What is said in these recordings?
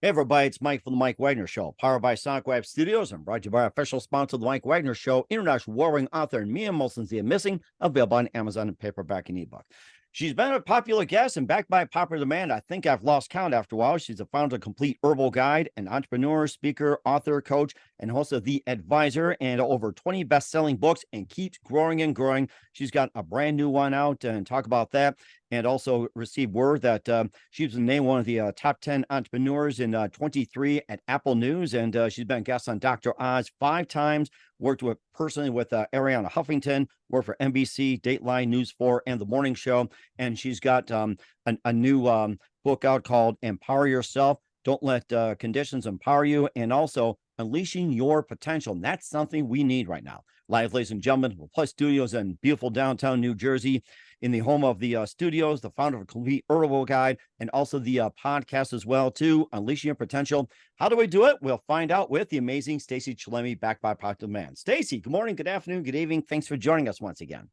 Hey everybody, it's Mike from the Mike Wagner Show, powered by Sonic Web Studios and brought to you by our official sponsor of the Mike Wagner Show, international warring author Mia Molson's The Missing, available on Amazon and paperback and ebook. She's been a popular guest and backed by popular demand. I think I've lost count after a while. She's the founder of Complete Herbal Guide, an entrepreneur, speaker, author, coach, and host of The Advisor, and over 20 best-selling books, and keeps growing and growing. She's got a brand new one out, and talk about that. And also received word that she was named one of the top 10 entrepreneurs in 23 at Apple News. And she's been a guest on Dr. Oz 5 times, worked personally with Ariana Huffington, worked for NBC, Dateline, News 4, and The Morning Show. And she's got a new book out called Empower Yourself. Don't let conditions empower you. And also unleashing your potential. And that's something we need right now. Live, ladies and gentlemen, Plus Studios in beautiful downtown New Jersey, in the home of the studios, the founder of Complete Herbal Guide, and also the podcast as well, too, Unleashing Your Potential. How do we do it? We'll find out with the amazing Stacey Chillemi, backed by popular demand. Stacey, good morning, good afternoon, good evening. Thanks for joining us once again.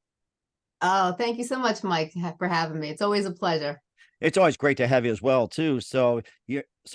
Oh, thank you so much, Mike, for having me. It's always a pleasure. It's always great to have you as well, too. So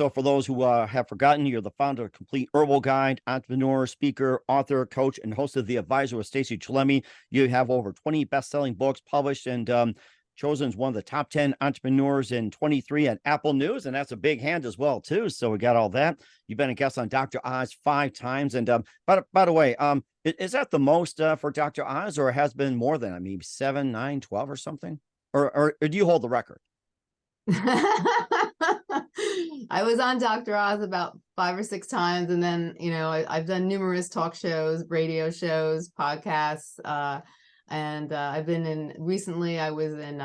for those who have forgotten, you're the founder of Complete Herbal Guide, entrepreneur, speaker, author, coach, and host of The Advisor with Stacey Chillemi. You have over 20 best-selling books published and chosen as one of the top 10 entrepreneurs in 23 at Apple News, and that's a big hand as well, too. So we got all that. You've been a guest on Dr. Oz 5 times. And by the way, is that the most for Dr. Oz, or has been more than, 7, 9, 12 or something? Or do you hold the record? I was on Dr. Oz about 5 or 6 times, and then I've done numerous talk shows, radio shows, podcasts, and I've been in recently. I was in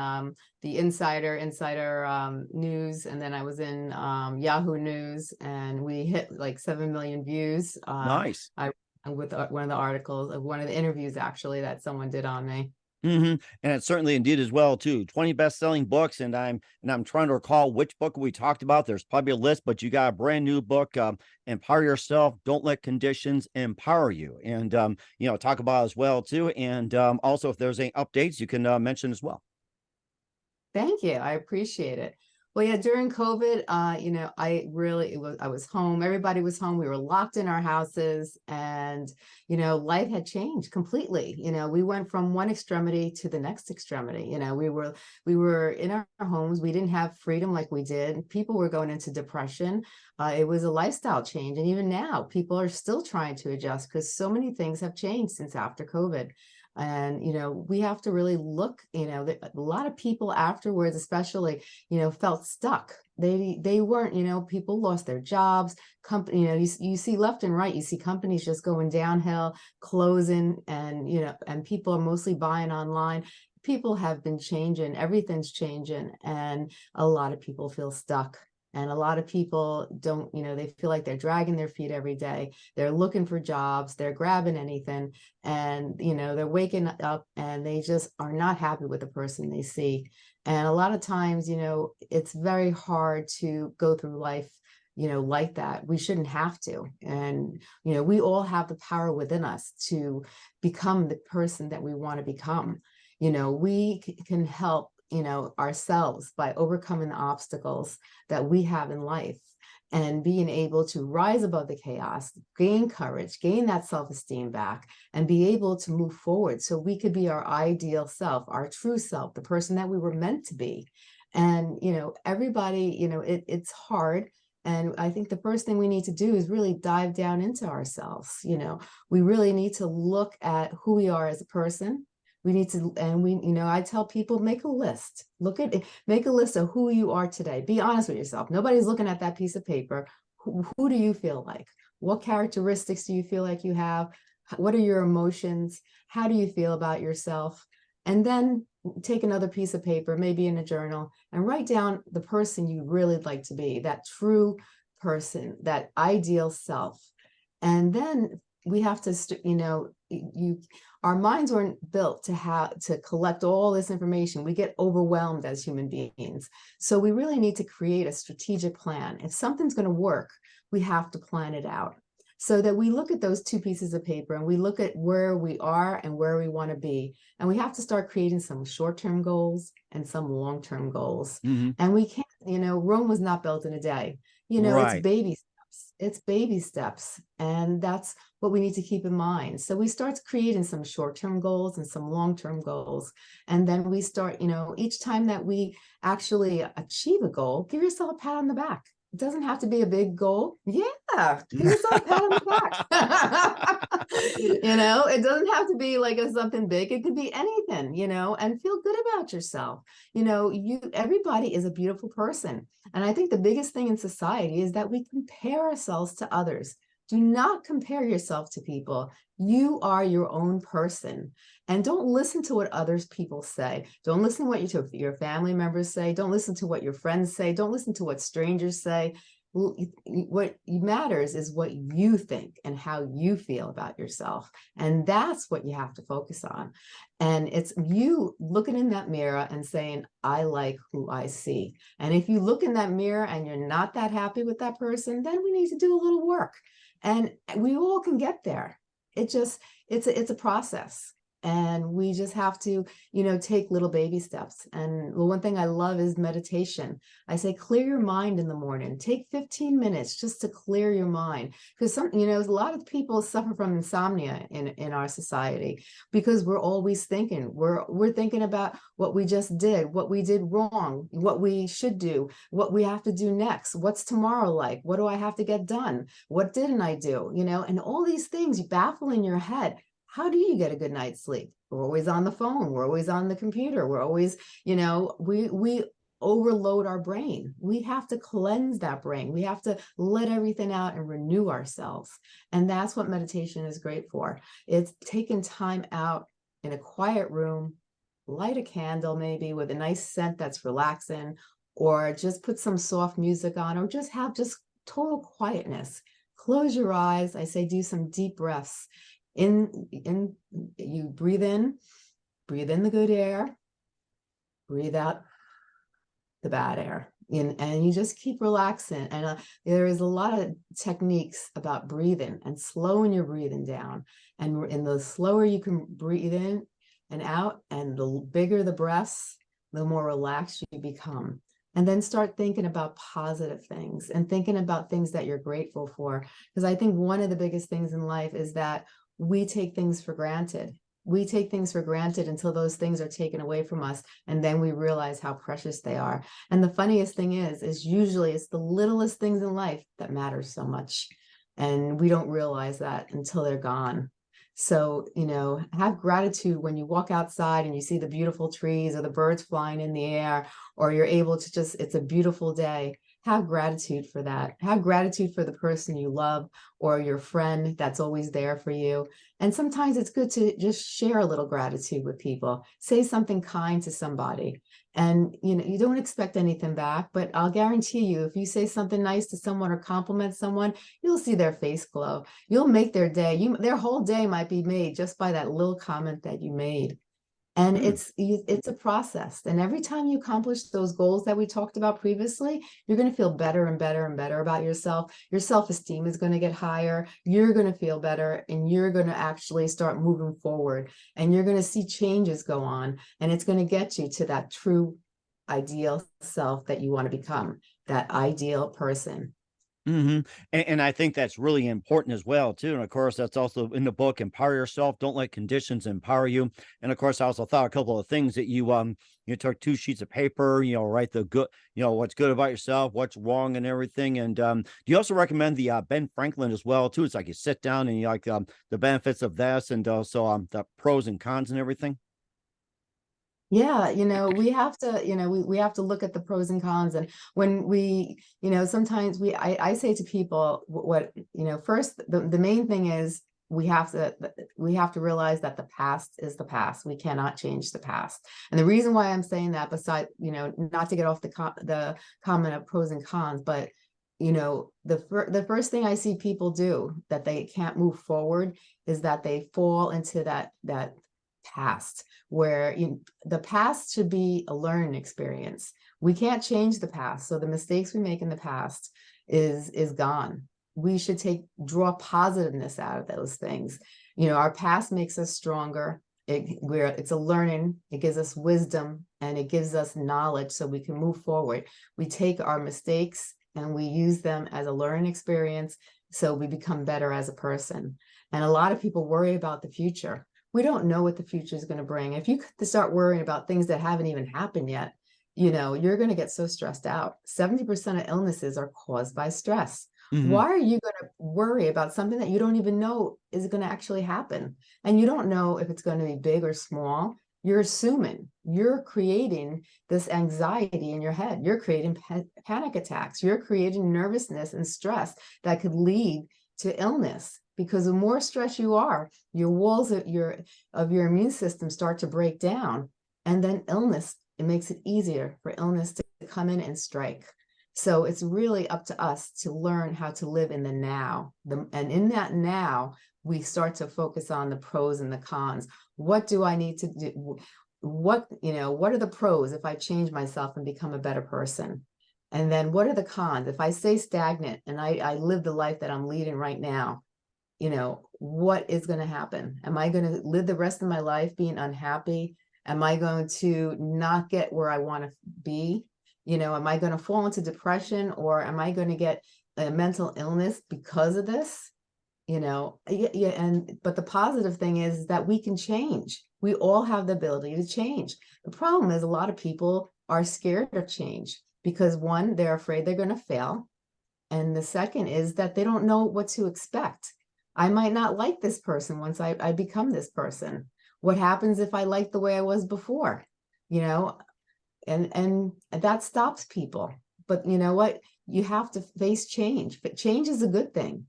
the Insider News, and then I was in Yahoo News, and we hit like 7 million views. Nice. With one of the articles of one of the interviews actually that someone did on me. And it's certainly indeed as well, too. 20 best-selling books, and I'm trying to recall which book we talked about. There's probably a list, but you got a brand new book, Empower Yourself, Don't Let Conditions Empower You. And talk about it as well, too. And also, if there's any updates, you can mention as well. Thank you. I appreciate it. Well, yeah, during COVID, I was home. Everybody was home. We were locked in our houses, and, life had changed completely. We went from one extremity to the next extremity. We were in our homes. We didn't have freedom like we did. People were going into depression. It was a lifestyle change. And even now, people are still trying to adjust because so many things have changed since after COVID. And, we have to really look, a lot of people afterwards, especially, felt stuck. They weren't, people lost their jobs. You see left and right, you see companies just going downhill, closing, and, and people are mostly buying online. People have been changing. Everything's changing. And a lot of people feel stuck. And a lot of people don't, they feel like they're dragging their feet every day. They're looking for jobs. They're grabbing anything. And, they're waking up and they just are not happy with the person they see. And a lot of times, it's very hard to go through life, like that. We shouldn't have to. And, we all have the power within us to become the person that we want to become. We can help ourselves by overcoming the obstacles that we have in life and being able to rise above the chaos, gain courage, gain that self-esteem back, and be able to move forward so we could be our ideal self, our true self, the person that we were meant to be. And, everybody, it's hard. And I think the first thing we need to do is really dive down into ourselves. We really need to look at who we are as a person. We need to, and I tell people, make a list. Make a list of who you are today. Be honest with yourself. Nobody's looking at that piece of paper. Who do you feel like? What characteristics do you feel like you have? What are your emotions? How do you feel about yourself? And then take another piece of paper, maybe in a journal, and write down the person you really like to be, that true person, that ideal self. And then we have to, our minds weren't built to collect all this information. We get overwhelmed as human beings. So we really need to create a strategic plan. If something's going to work, we have to plan it out so that we look at those 2 pieces of paper and we look at where we are and where we want to be. And we have to start creating some short-term goals and some long-term goals. And we can't Rome was not built in a day. It's Right. baby steps. It's baby steps. And that's what we need to keep in mind. So we start creating some short-term goals and some long-term goals. And then we start, each time that we actually achieve a goal, give yourself a pat on the back. It doesn't have to be a big goal. Yeah, give yourself a pat on the back. It doesn't have to be like something big. It could be anything, and feel good about yourself. Everybody is a beautiful person. And I think the biggest thing in society is that we compare ourselves to others. Do not compare yourself to people. You are your own person. And don't listen to what others people say. Don't listen to what your family members say. Don't listen to what your friends say. Don't listen to what strangers say. What matters is what you think and how you feel about yourself. And that's what you have to focus on. And it's you looking in that mirror and saying, I like who I see. And if you look in that mirror and you're not that happy with that person, then we need to do a little work. And we all can get there. It's a process. And we just have to, take little baby steps. And the one thing I love is meditation. I say, clear your mind in the morning. Take 15 minutes just to clear your mind. Because a lot of people suffer from insomnia in our society because we're always thinking. We're thinking about what we just did, what we did wrong, what we should do, what we have to do next. What's tomorrow like? What do I have to get done? What didn't I do? And all these things baffle in your head. How do you get a good night's sleep? We're always on the phone. We're always on the computer. We're always, we overload our brain. We have to cleanse that brain. We have to let everything out and renew ourselves. And that's what meditation is great for. It's taking time out in a quiet room, light a candle maybe with a nice scent that's relaxing, or just put some soft music on, or just have total quietness. Close your eyes. I say do some deep breaths. You breathe in the good air, breathe out the bad air, and you just keep relaxing. And there is a lot of techniques about breathing and slowing your breathing down. And the slower you can breathe in and out, and the bigger the breaths, the more relaxed you become. And then start thinking about positive things and thinking about things that you're grateful for. Because I think one of the biggest things in life is that we take things for granted. We take things for granted until those things are taken away from us. And then we realize how precious they are. And the funniest thing is usually it's the littlest things in life that matter so much. And we don't realize that until they're gone. So, have gratitude when you walk outside and you see the beautiful trees or the birds flying in the air, or you're able to it's a beautiful day. Have gratitude for that. Have gratitude for the person you love or your friend that's always there for you. And sometimes it's good to just share a little gratitude with people. Say something kind to somebody. And, you don't expect anything back, but I'll guarantee you, if you say something nice to someone or compliment someone, you'll see their face glow. You'll make their day. Their whole day might be made just by that little comment that you made. And it's a process. And every time you accomplish those goals that we talked about previously, you're going to feel better and better and better about yourself. Your self-esteem is going to get higher. You're going to feel better, and you're going to actually start moving forward, and you're going to see changes go on, and it's going to get you to that true ideal self that you want to become, that ideal person. And I think that's really important as well, too. And of course, that's also in the book, Empower Yourself. Don't let conditions empower you. And of course, I also thought a couple of things that you took 2 sheets of paper, write the good, what's good about yourself, what's wrong and everything. And do you also recommend the Ben Franklin as well, too? It's like you sit down and you like the benefits of this, and also the pros and cons and everything. Yeah, we have to, we have to look at the pros and cons. And when we, sometimes I say to people what, first, the main thing is we have to realize that the past is the past. We cannot change the past. And the reason why I'm saying that, besides, not to get off the comment of pros and cons, but the first thing I see people do that they can't move forward is that they fall into that past, where the past should be a learning experience. We can't change the past, so the mistakes we make in the past is gone. We should draw positiveness out of those things. Our past makes us stronger. It's a learning, it gives us wisdom, and it gives us knowledge so we can move forward. We take our mistakes and we use them as a learning experience so we become better as a person. And a lot of people worry about the future. We don't know what the future is going to bring. If you start worrying about things that haven't even happened yet, you're going to get so stressed out. 70% of illnesses are caused by stress. Mhm. Why are you going to worry about something that you don't even know is going to actually happen? And you don't know if it's going to be big or small. You're assuming, you're creating this anxiety in your head. You're creating panic attacks. You're creating nervousness and stress that could lead to illness. Because the more stress you are, your walls of your immune system start to break down. And then illness, it makes it easier for illness to come in and strike. So it's really up to us to learn how to live in the now. And in that now, we start to focus on the pros and the cons. What do I need to do? What are the pros if I change myself and become a better person? And then what are the cons? If I stay stagnant and I live the life that I'm leading right now, what is going to happen? Am I going to live the rest of my life being unhappy? Am I going to not get where I want to be? Am I going to fall into depression, or am I going to get a mental illness because of this? But the positive thing is that we can change. We all have the ability to change. The problem is a lot of people are scared of change because, one, they're afraid they're going to fail. And the second is that they don't know what to expect. I might not like this person once I become this person. What happens if I like the way I was before? And that stops people. But you know what? You have to face change. But change is a good thing.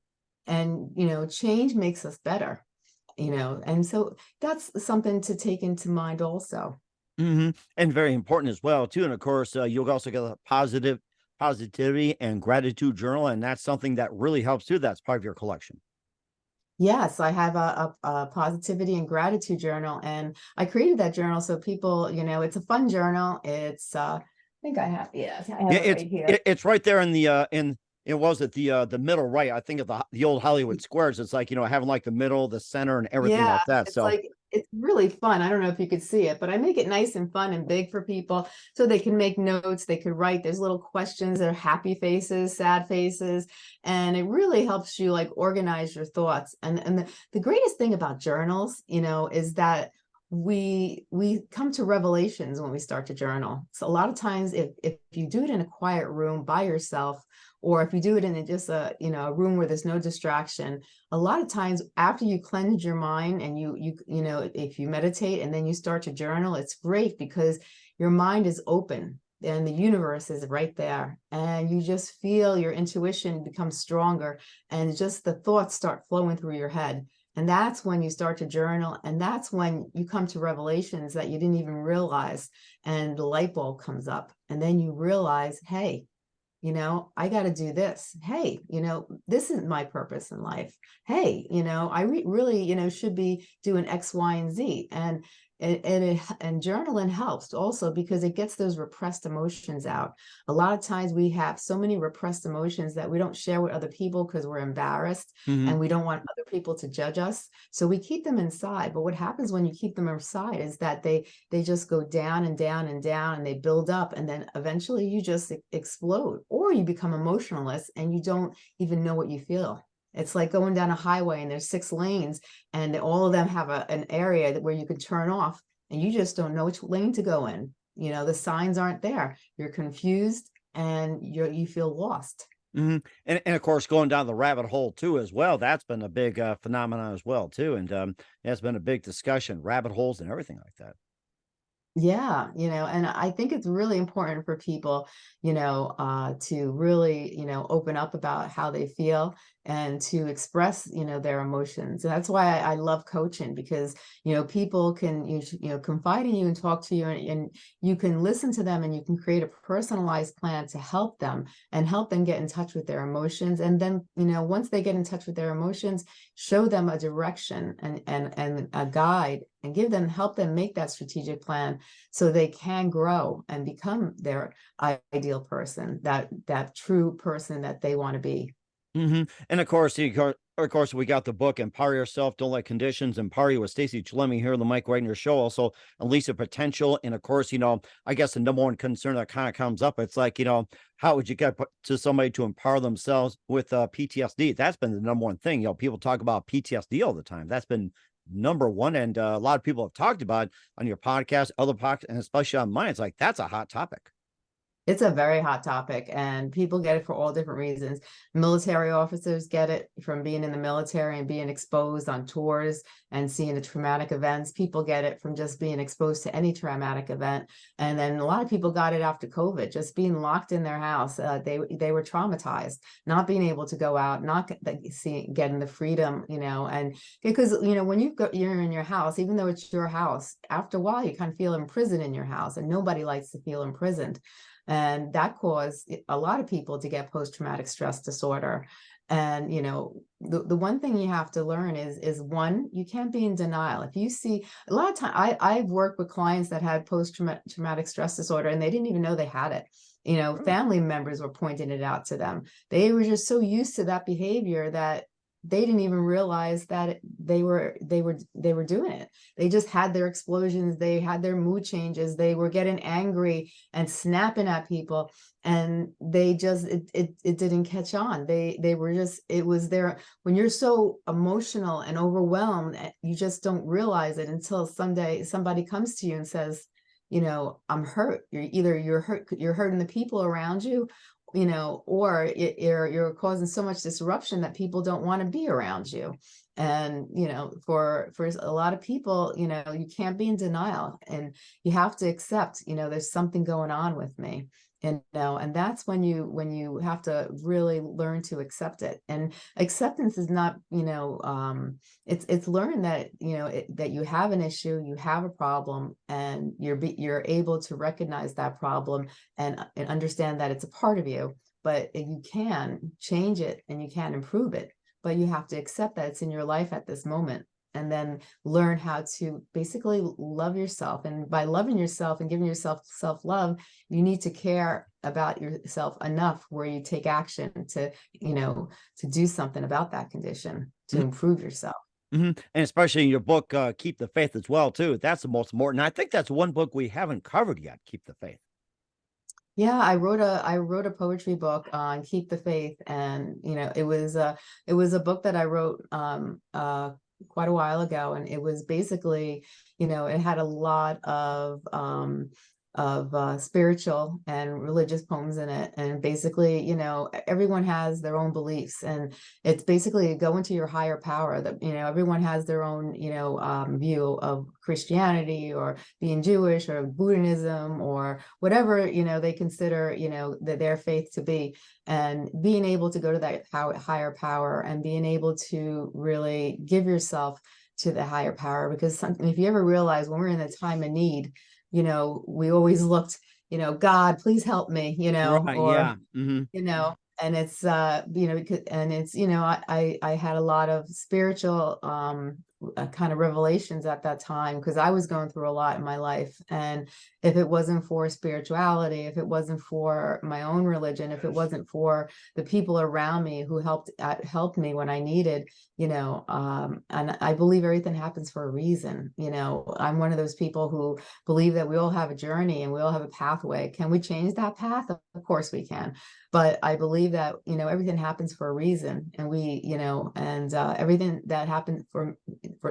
And, change makes us better, and so that's something to take into mind also. And very important as well, too. And of course, you'll also get a positivity and gratitude journal. And that's something that really helps too. That's part of your collection. Yes, I have a positivity and gratitude journal, and I created that journal so people, it's a fun journal. It's I think I have, yes, I have Yeah, it right here. it's right there in the it was at the middle right. I think of the old Hollywood squares. It's like having like the middle, the center, and everything Yeah, like that. it's So like it's really fun. I don't know if you could see it, but I make it nice and fun and big for people so they can make notes, they could write. There's little questions, there are happy faces, sad faces, and it really helps you like organize your thoughts. And the greatest thing about journals, is that we come to revelations when we start to journal. So a lot of times if you do it in a quiet room by yourself, or if you do it in just a room where there's no distraction, a lot of times after you cleanse your mind and if you meditate and then you start to journal, it's great because your mind is open and the universe is right there, and you just feel your intuition become stronger, and just the thoughts start flowing through your head. And that's when you start to journal, and that's when you come to revelations that you didn't even realize, and the light bulb comes up, and then you realize, hey, I got to do this. Hey, this isn't my purpose in life. Hey, I really, should be doing X, Y, and Z. And journaling helps also because it gets those repressed emotions out. A lot of times we have so many repressed emotions that we don't share with other people because we're embarrassed mhm. and we don't want other people to judge us. So we keep them inside. But what happens when you keep them inside is that they just go down and down and down, and they build up, and then eventually you just explode, or you become emotionless and you don't even know what you feel. It's like going down a highway and there's 6 lanes, and all of them have an area where you can turn off, and you just don't know which lane to go in. The signs aren't there. You're confused and you feel lost. And of course, going down the rabbit hole too, as well. That's been a big phenomenon as well too, and that's been a big discussion, rabbit holes and everything like that. Yeah, and I think it's really important for people, to really, open up about how they feel and to express, their emotions. And that's why I love coaching, because, people can, confide in you and talk to you, and you can listen to them, and you can create a personalized plan to help them and help them get in touch with their emotions. And then, once they get in touch with their emotions, show them a direction and a guide, and help them make that strategic plan so they can grow and become their ideal person, that true person that they want to be. And of course, we got the book Empower Yourself, Don't Let Conditions Empower You with Stacey Chillemi here on the Mike Wagner Show. Also, Unleash the Potential. And of course, I guess the number one concern that kind of comes up, it's like, how would you get to somebody to empower themselves with PTSD? That's been the number one thing. People talk about PTSD all the time. That's been number one. And a lot of people have talked about it on your podcast, other podcasts, and especially on mine. It's like, that's a hot topic. It's a very hot topic, and people get it for all different reasons. Military officers get it from being in the military and being exposed on tours and seeing the traumatic events. People get it from just being exposed to any traumatic event. And then a lot of people got it after COVID, just being locked in their house. They were traumatized, not being able to go out, not getting the freedom, and because, when you're in your house, even though it's your house, after a while, you kind of feel imprisoned in your house, and nobody likes to feel imprisoned. And that caused a lot of people to get post-traumatic stress disorder. And, the one thing you have to learn is one, you can't be in denial. If you see a lot of time, I've worked with clients that had post-traumatic stress disorder and they didn't even know they had it. Family members were pointing it out to them. They were just so used to that behavior that they didn't even realize that they were doing it. They just had their explosions. They had their mood changes. They were getting angry and snapping at people. And they just, it didn't catch on. They were just, it was there. When you're so emotional and overwhelmed, you just don't realize it until someday somebody comes to you and says, I'm hurt. You're hurt. You're hurting the people around you, or you're causing so much disruption that people don't want to be around you. And, for a lot of people, you can't be in denial, and you have to accept, there's something going on with me. And that's when you have to really learn to accept it. And acceptance is not, it's learn that, that you have an issue, you have a problem, and you're able to recognize that problem and understand that it's a part of you, but you can change it and you can improve it, but you have to accept that it's in your life at this moment. And then learn how to basically love yourself. And by loving yourself and giving yourself self-love, you need to care about yourself enough where you take action to, to do something about that condition, to improve yourself. And especially in your book, Keep the Faith as well, too. That's the most important. I think that's one book we haven't covered yet, Keep the Faith. Yeah, I wrote a poetry book on Keep the Faith. And, it was a book that I wrote, quite a while ago, and it was basically, it had a lot of spiritual and religious poems in it. And basically, everyone has their own beliefs, and it's basically go into your higher power. That, everyone has their own, view of Christianity or being Jewish or Buddhism or whatever, they consider, their faith to be. And being able to go to that higher power and being able to really give yourself to the higher power. Because if you ever realize, when we're in a time of need, we always looked, God, please help me, Right. or, Yeah. and it's, because, and it's, I had a lot of spiritual, kind of revelations at that time, because I was going through a lot in my life. And if it wasn't for spirituality, if it wasn't for my own religion, if it wasn't for the people around me who helped me when I needed, and I believe everything happens for a reason. I'm one of those people who believe that we all have a journey and we all have a pathway. Can we change that path? Of course we can. But I believe that, everything happens for a reason. And we, and everything that happened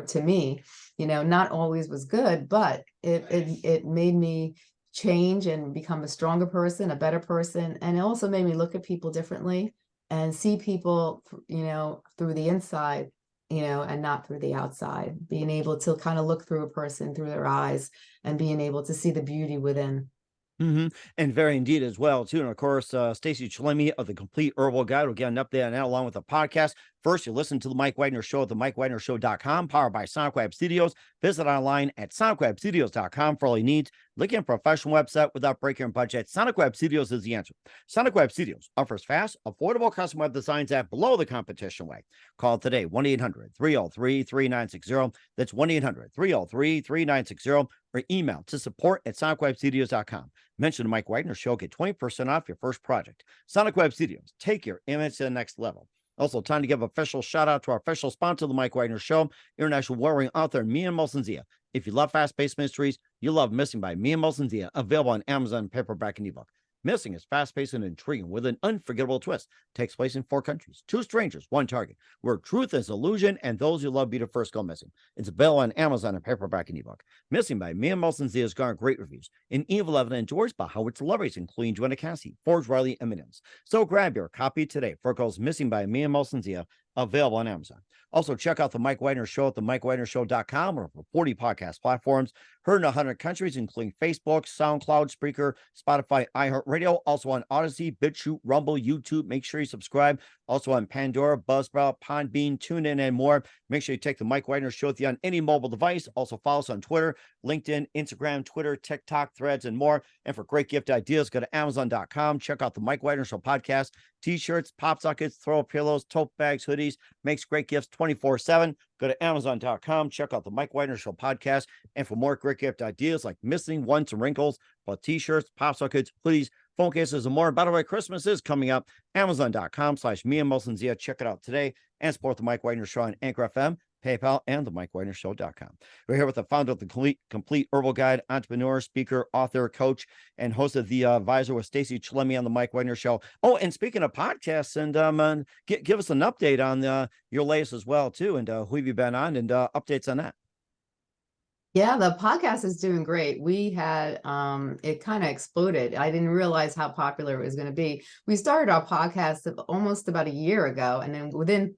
to me, not always was good, but it made me change and become a stronger person, a better person. And it also made me look at people differently and see people, through the inside, and not through the outside, being able to kind of look through a person through their eyes and being able to see the beauty within. And very indeed as well, too. And of course, Stacey Chillemi of the Complete Herbal Guide will get an update on that along with the podcast. First, you listen to the Mike Wagner Show at the MikeWagnerShow.com, powered by Sonic Web Studios. Visit online at SonicWebStudios.com for all your needs. Looking at a professional website without breaking your budget, Sonic Web Studios is the answer. Sonic Web Studios offers fast, affordable custom web designs at below the competition way. Call today, 1-800-303-3960. That's 1-800-303-3960, or email to support@SonicWebStudios.com. Mention the Mike Wagner Show, get 20% off your first project. Sonic Web Studios, take your image to the next level. Also, time to give a official shout out to our official sponsor of the Mike Wagner Show, international warring author Mia Molson-Zia. If you love fast-paced mysteries, you love Missing by Mia Molson-Zia, available on Amazon, paperback, and ebook. Missing is fast-paced and intriguing with an unforgettable twist. Takes place in 4 countries, 2 strangers, 1 target, where truth is illusion and those you love be the first go missing. It's available on Amazon and paperback and ebook. Missing by Mia Molson-Zia has garnered great reviews. In Evil Evan enjoys by Howard celebrities, including Joanna Cassie, Forge Riley, and Minions. So grab your copy today for it goes Missing by Mia Molson-Zia, available on Amazon. Also, check out the Mike Wagner Show at themikewagnershow.com or over 40 podcast platforms. Heard in 100 countries, including Facebook, SoundCloud, Spreaker, Spotify, iHeartRadio. Also on Odyssey, BitChute, Rumble, YouTube. Make sure you subscribe. Also on Pandora, Buzzsprout, Podbean, TuneIn, and more. Make sure you take the Mike Wagner Show with you on any mobile device. Also follow us on Twitter, LinkedIn, Instagram, Twitter, TikTok, Threads, and more. And for great gift ideas, go to Amazon.com. Check out the Mike Wagner Show podcast. T-shirts, pop sockets, throw pillows, tote bags, hoodies. Makes great gifts 24/7. Go to Amazon.com. Check out the Mike Wagner Show podcast. And for more great gift ideas like missing ones and wrinkles, but T-shirts, pop sockets, hoodies, phone cases, and more. By the way, Christmas is coming up. Amazon.com/Mia Molson-Zia. Check it out today and support the Mike Wagner Show on Anchor FM, PayPal, and the MikeWagnerShow.com. We're here with the founder of the Complete Herbal Guide, entrepreneur, speaker, author, coach, and host of The Advisor with Stacey Chillemi on the Mike Wagner Show. Oh, and speaking of podcasts, and give us an update on your latest as well, too, and who have you been on, and updates on that. Yeah, the podcast is doing great. We had it kind of exploded. I didn't realize how popular it was going to be. We started our podcast almost about a year ago, and then within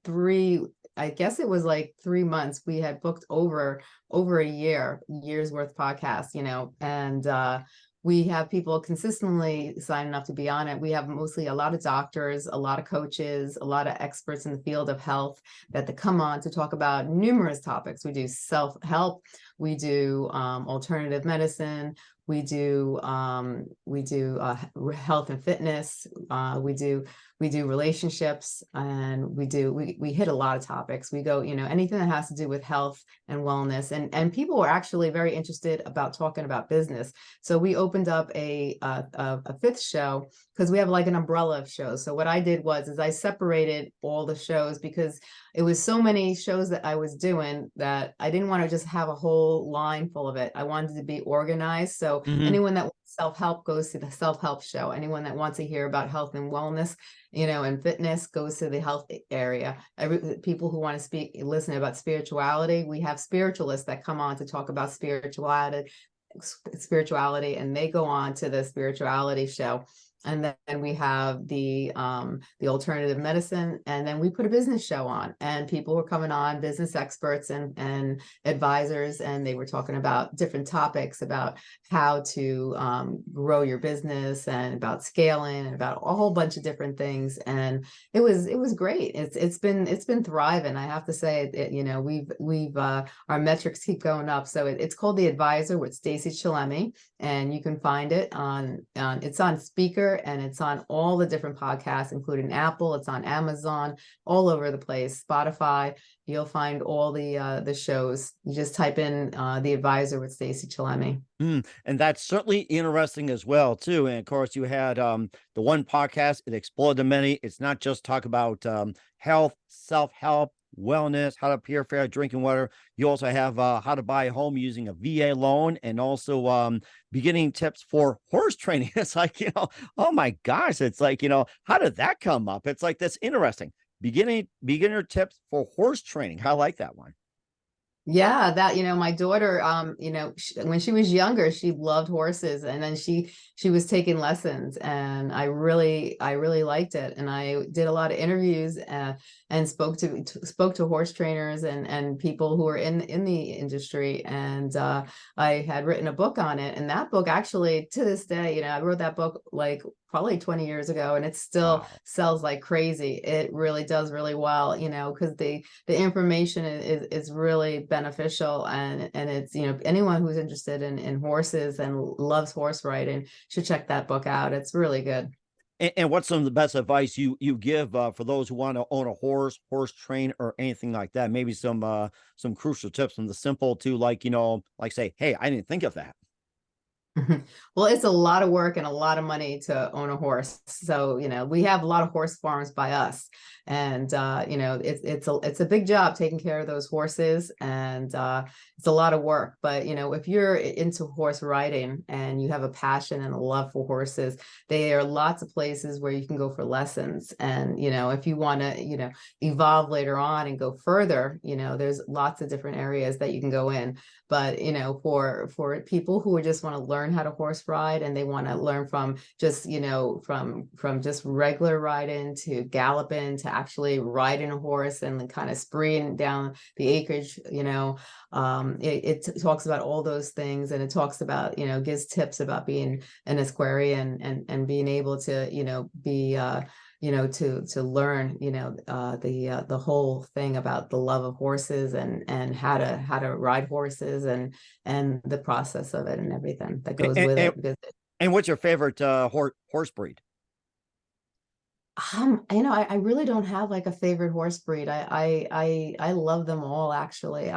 I guess it was like 3 months, we had booked over a year's worth podcast, and we have people consistently signing up to be on it. We have mostly a lot of doctors, a lot of coaches, a lot of experts in the field of health that come on to talk about numerous topics. We do self-help, we do alternative medicine, we do health and fitness, we do relationships, and we hit a lot of topics. We go, anything that has to do with health and wellness, and people were actually very interested about talking about business. So we opened up a 5th show because we have like an umbrella of shows. So what I did is I separated all the shows because it was so many shows that I was doing that I didn't want to just have a whole line full of it. I wanted to be organized. So anyone that wants self-help goes to the self-help show. Anyone that wants to hear about health and wellness, and fitness goes to the health area. People who want to listen about spirituality, we have spiritualists that come on to talk about spirituality, and they go on to the spirituality show. And then we have the alternative medicine, and then we put a business show on, and people were coming on, business experts and advisors, and they were talking about different topics about how to grow your business and about scaling and about a whole bunch of different things. And it was great. It's been thriving. I have to say, we've our metrics keep going up. So it's called The Advisor with Stacey Chillemi, and you can find it it's on Speaker, and it's on all the different podcasts, including Apple. It's on Amazon, all over the place, Spotify. You'll find all the shows. You just type in The Advisor with Stacey Chillemi. And that's certainly interesting as well, too. And of course, you had the one podcast, it exploded to many. It's not just talk about health, self-help, wellness, how to purify drinking water. You also have how to buy a home using a VA loan, and also beginning tips for horse training. It's like, oh my gosh, it's like, how did that come up? It's like, that's interesting. Beginner tips for horse training. I like that one. Yeah, that, my daughter, when she was younger, she loved horses, and then she was taking lessons, and I really liked it. And I did a lot of interviews and spoke to horse trainers and people who are in the industry. And I had written a book on it, and that book actually, to this day, I wrote that book like probably 20 years ago, and it still sells like crazy. It really does really well, because the information is really beneficial, and it's, anyone who's interested in horses and loves horse riding should check that book out. It's really good. And what's some of the best advice you give for those who want to own a horse train, or anything like that? Maybe some crucial tips from the simple to, like, like say, hey, I didn't think of that. Mhm. Well, it's a lot of work and a lot of money to own a horse. So, we have a lot of horse farms by us. And it's a big job taking care of those horses, and it's a lot of work. But, if you're into horse riding and you have a passion and a love for horses, there are lots of places where you can go for lessons. And, if you want to, evolve later on and go further, there's lots of different areas that you can go in. But for people who just want to learn how to horse ride, and they want to learn from just from just regular riding to galloping to actually riding a horse and then kind of spreeing down the acreage, it talks about all those things, and it talks about, gives tips about being an equestrian, and being able to be to learn, the whole thing about the love of horses, and how to ride horses, and the process of it and everything that goes And, with and, it. Because and what's your favorite horse breed? I really don't have like a favorite horse breed. I love them all, actually.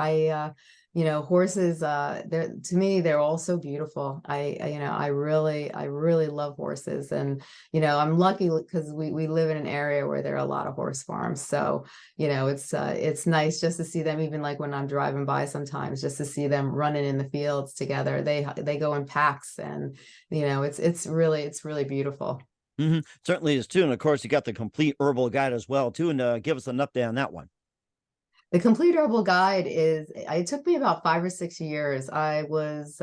Horses, they're, to me, they're all so beautiful. I really love horses. And, I'm lucky because we live in an area where there are a lot of horse farms. So, it's nice just to see them, even like when I'm driving by sometimes, just to see them running in the fields together. They go in packs, and, it's really beautiful. Certainly is too. And of course, you got the complete herbal guide as well too. And give us an update on that one. The Complete Herbal Guide it took me about 5 or 6 years. I was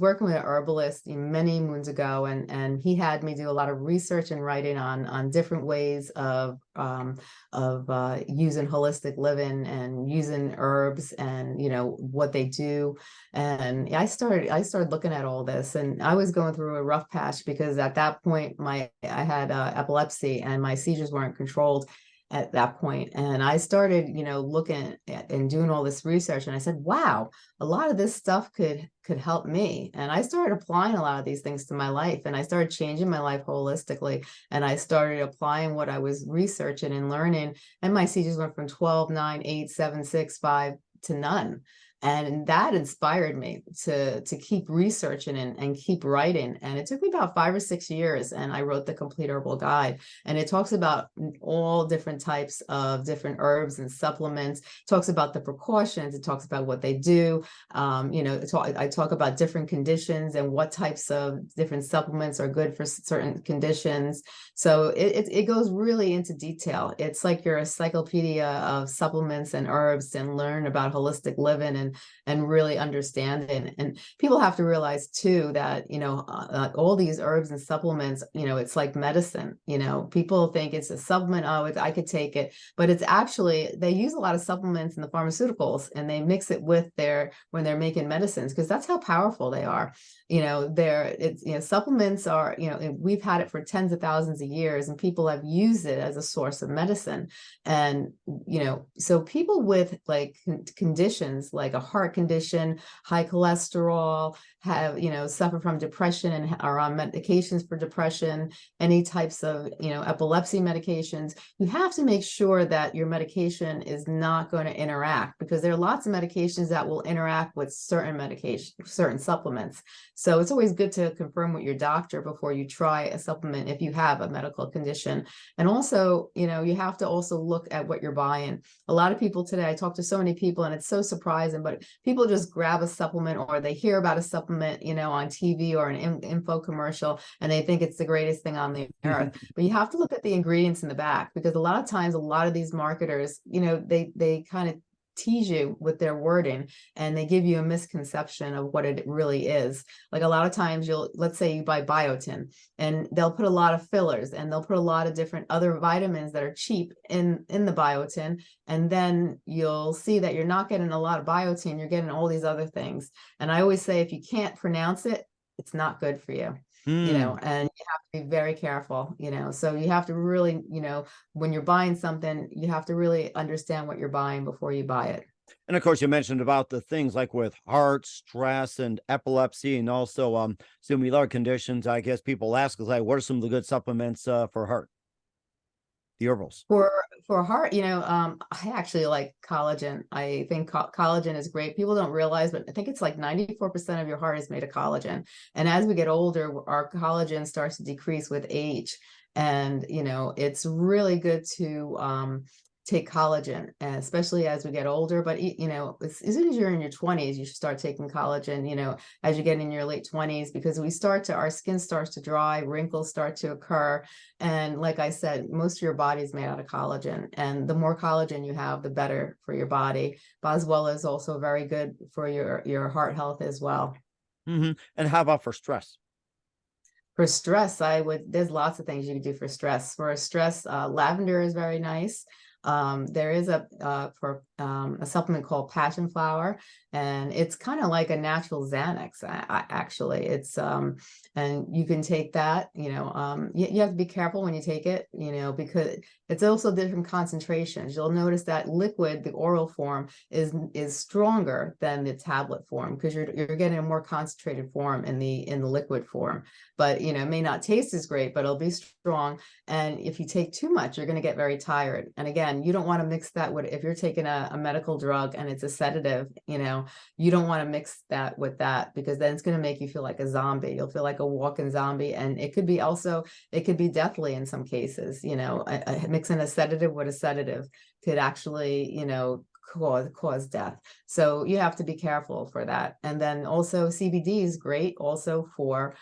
working with an herbalist many moons ago, and he had me do a lot of research and writing on different ways of using holistic living and using herbs, and what they do. And I started looking at all this, and I was going through a rough patch because at that point I had epilepsy, and my seizures weren't controlled at that point. And I started, looking at and doing all this research, and I said, wow, a lot of this stuff could help me. And I started applying a lot of these things to my life, and I started changing my life holistically. And I started applying what I was researching and learning, and my seizures went from 12, 9, 8, 7, 6, 5 to none. And that inspired me to keep researching and keep writing. And it took me about 5 or 6 years, and I wrote the Complete Herbal Guide. And it talks about all different types of different herbs and supplements. It talks about the precautions. It talks about what they do. I talk about different conditions and what types of different supplements are good for certain conditions. So it goes really into detail. It's like your encyclopedia of supplements and herbs, and learn about holistic living, and really understand it. And people have to realize too that all these herbs and supplements, it's like medicine. People think it's a supplement. Oh, I could take it, but it's actually, they use a lot of supplements in the pharmaceuticals, and they mix it with when they're making medicines, because that's how powerful they are. Supplements are, we've had it for tens of thousands of years, and people have used it as a source of medicine. And so people with like conditions like a heart condition, high cholesterol, have suffer from depression and are on medications for depression, any types of epilepsy medications, you have to make sure that your medication is not going to interact, because there are lots of medications that will interact with certain supplements. So it's always good to confirm with your doctor before you try a supplement if you have a medical condition. And also, you have to also look at what you're buying. A lot of people today, I talk to so many people, and it's so surprising, but people just grab a supplement, or they hear about a supplement, on TV or an info commercial, and they think it's the greatest thing on the earth. But you have to look at the ingredients in the back, because a lot of times, a lot of these marketers, they kind of tease you with their wording, and they give you a misconception of what it really is. Like a lot of times, let's say you buy biotin, and they'll put a lot of fillers, and they'll put a lot of different other vitamins that are cheap in the biotin, and then you'll see that you're not getting a lot of biotin, you're getting all these other things. And I always say, if you can't pronounce it, it's not good for you. And you have to be very careful, so you have to really, when you're buying something, you have to really understand what you're buying before you buy it. And of course, you mentioned about the things like with heart, stress, and epilepsy, and also some other conditions. I guess people ask us, like, what are some of the good supplements for heart? The herbals. For heart, I actually like collagen. I think collagen is great. People don't realize, but I think it's like 94% of your heart is made of collagen. And as we get older, our collagen starts to decrease with age. And, it's really good to take collagen, especially as we get older. But, as soon as you're in your 20s, you should start taking collagen, as you get in your late 20s, because our skin starts to dry, wrinkles start to occur. And like I said, most of your body is made out of collagen. And the more collagen you have, the better for your body, but as well as also very good for your heart health as well. And how about for stress? For stress, there's lots of things you can do for stress. For stress, lavender is very nice. There is a supplement called passion flower, and it's kind of like a natural Xanax. Actually, it's and you can take that. You have to be careful when you take it. Because it's also different concentrations. You'll notice that liquid, the oral form, is stronger than the tablet form, because you're getting a more concentrated form in the liquid form. But it may not taste as great, but it'll be strong. And if you take too much, you're going to get very tired. And again, you don't want to mix that with, if you're taking a medical drug and it's a sedative, you don't want to mix that with that, because then it's going to make you feel like a zombie. You'll feel like a walking zombie. And it could be deathly in some cases. Mixing a sedative with a sedative could actually, cause death. So you have to be careful for that. And then also CBD is great also for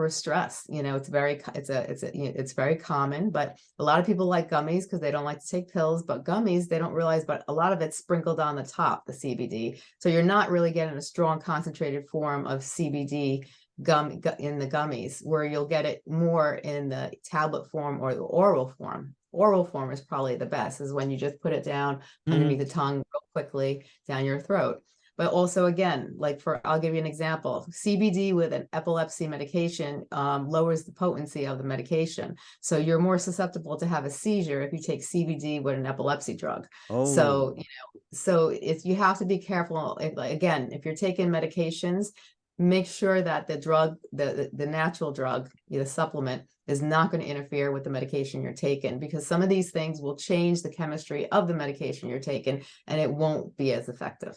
stress. It's very common, but a lot of people like gummies because they don't like to take pills. But gummies, they don't realize, but a lot of it's sprinkled on the top, the CBD. So you're not really getting a strong concentrated form of CBD in the gummies, where you'll get it more in the tablet form or the oral form. Oral form is probably the best, is when you just put it down underneath the tongue real quickly down your throat. But also, again, I'll give you an example. CBD with an epilepsy medication lowers the potency of the medication. So you're more susceptible to have a seizure if you take CBD with an epilepsy drug. So, you have to be careful. If you're taking medications, make sure that the drug, the natural drug, the supplement, is not going to interfere with the medication you're taking, because some of these things will change the chemistry of the medication you're taking, and it won't be as effective.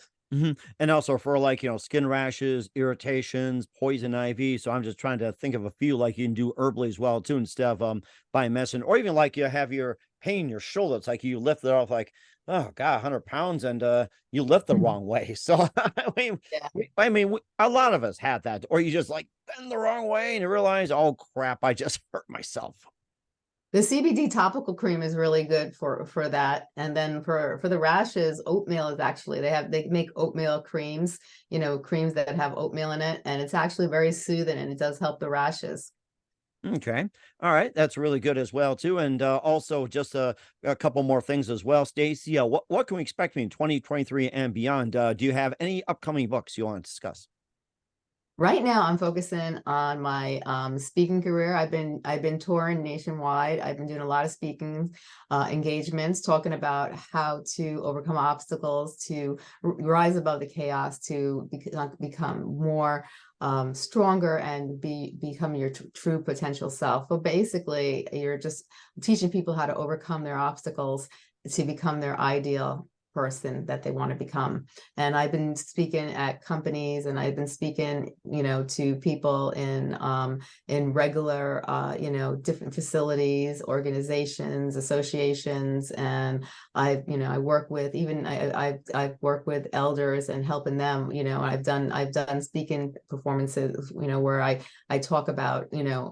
And also for skin rashes, irritations, poison ivy. So I'm just trying to think of a few like you can do herbally as well too, instead of buying medicine, or even like you have your pain in your shoulder. It's like you lift it off like, oh God, 100 pounds, and you lift the wrong way. So Yeah. a lot of us had that, or you just like bend the wrong way and you realize, oh crap, I just hurt myself. The CBD topical cream is really good for that. And then for the rashes, oatmeal is actually, they make oatmeal creams, creams that have oatmeal in it, and it's actually very soothing, and it does help the rashes. Okay. All right. That's really good as well too. And also just a couple more things as well, Stacey. What can we expect in 2023 and beyond? Do you have any upcoming books you want to discuss? Right now, I'm focusing on my speaking career. I've been touring nationwide. I've been doing a lot of speaking engagements, talking about how to overcome obstacles, to rise above the chaos, to become more stronger and become your true potential self. But basically, you're just teaching people how to overcome their obstacles to become their ideal person that they want to become. And I've been speaking at companies, and I've been speaking, to people in regular, different facilities, organizations, associations. And I work with, even I've worked with elders and helping them, I've done speaking performances, where I talk about,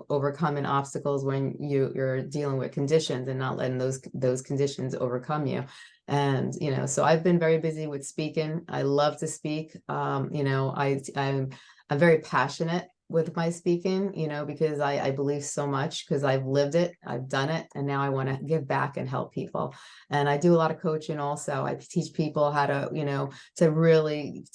overcoming obstacles when you're dealing with conditions and not letting those conditions overcome you. And, so I've been very busy with speaking. I love to speak. I'm very passionate with my speaking, because I believe so much, because I've lived it, I've done it, and now I want to give back and help people. And I do a lot of coaching also. I teach people how to, to really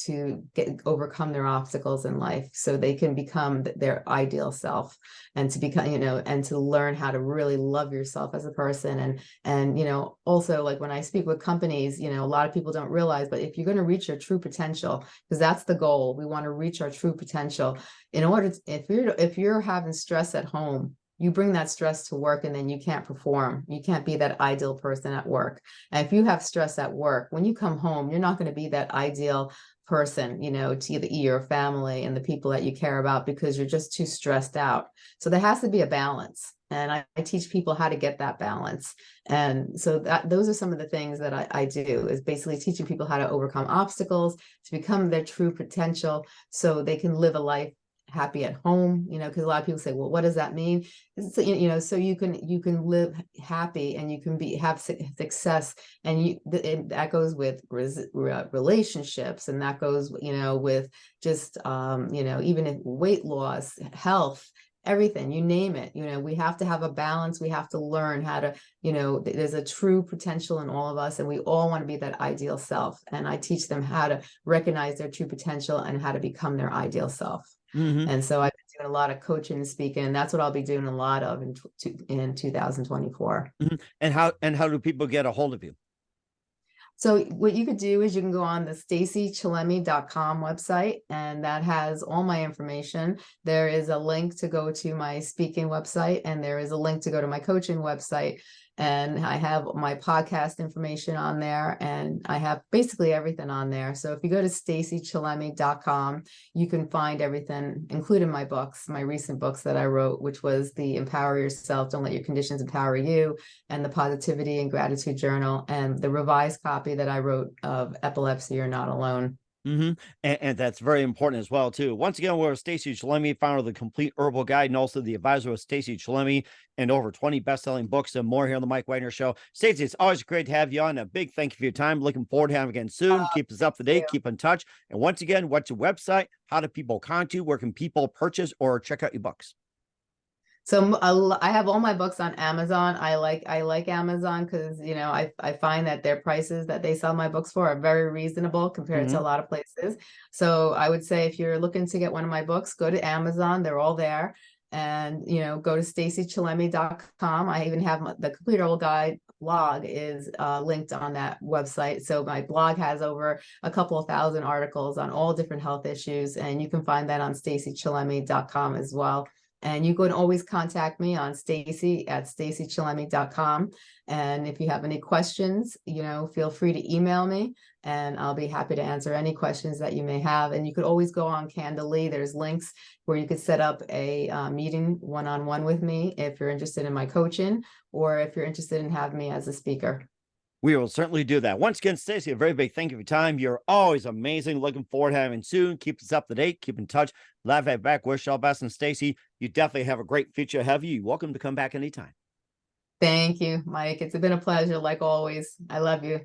overcome their obstacles in life, so they can become their ideal self, and to become, and to learn how to really love yourself as a person. And, also, like when I speak with companies, a lot of people don't realize, but if you're going to reach your true potential, because that's the goal, we want to reach our true potential. In order to, if you're having stress at home, you bring that stress to work and then you can't perform. You can't be that ideal person at work. And if you have stress at work, when you come home, you're not going to be that ideal person, to your family and the people that you care about, because you're just too stressed out. So there has to be a balance. And I teach people how to get that balance. And so those are some of the things that I do, is basically teaching people how to overcome obstacles, to become their true potential, so they can live a life happy at home, because a lot of people say, well, what does that mean? So, so you can live happy, and you can have success, and that goes with relationships, and that goes, with just, even if weight loss, health, everything, you name it. We have to have a balance. We have to learn how to, there's a true potential in all of us, and we all want to be that ideal self. And I teach them how to recognize their true potential and how to become their ideal self. Mm-hmm. And so I've been doing a lot of coaching and speaking, and that's what I'll be doing a lot of in 2024. Mm-hmm. And how do people get a hold of you? So what you could do is you can go on the staceychillemi.com website, and that has all my information. There is a link to go to my speaking website, and there is a link to go to my coaching website. And I have my podcast information on there, and I have basically everything on there. So if you go to staceychillemi.com, you can find everything, including my books, my recent books that I wrote, which was the Empower Yourself, Don't Let Your Conditions Empower You, and the Positivity and Gratitude Journal, and the revised copy that I wrote of Epilepsy, You're Not Alone. Mm-hmm. And that's very important as well, too. Once again, we're Stacey Chillemi, founder of the Complete Herbal Guide, and also the advisor of Stacey Chillemi, and over 20 best-selling books and more here on the Mike Wagner Show. Stacey, it's always great to have you on. A big thank you for your time. Looking forward to having you again soon. Keep us up to date. Keep in touch. And once again, what's your website? How do people contact you? Where can people purchase or check out your books? So I have all my books on Amazon. I like Amazon because, I find that their prices that they sell my books for are very reasonable compared to a lot of places. So I would say, if you're looking to get one of my books, go to Amazon. They're all there. And, go to staceychillemi.com. I even have the Complete Herbal Guide blog is linked on that website. So my blog has over a couple of thousand articles on all different health issues. And you can find that on staceychillemi.com as well. And you can always contact me on stacey@staceychillemi.com. And if you have any questions, feel free to email me, and I'll be happy to answer any questions that you may have. And you could always go on Candidly. There's links where you could set up a meeting one-on-one with me if you're interested in my coaching, or if you're interested in having me as a speaker. We will certainly do that. Once again, Stacey, a very big thank you for your time. You're always amazing. Looking forward to having you soon. Keep us up to date. Keep in touch. Love to have you back. Wish you all the best. And Stacey, you definitely have a great future ahead of you. You're welcome to come back anytime. Thank you, Mike. It's been a pleasure, like always. I love you.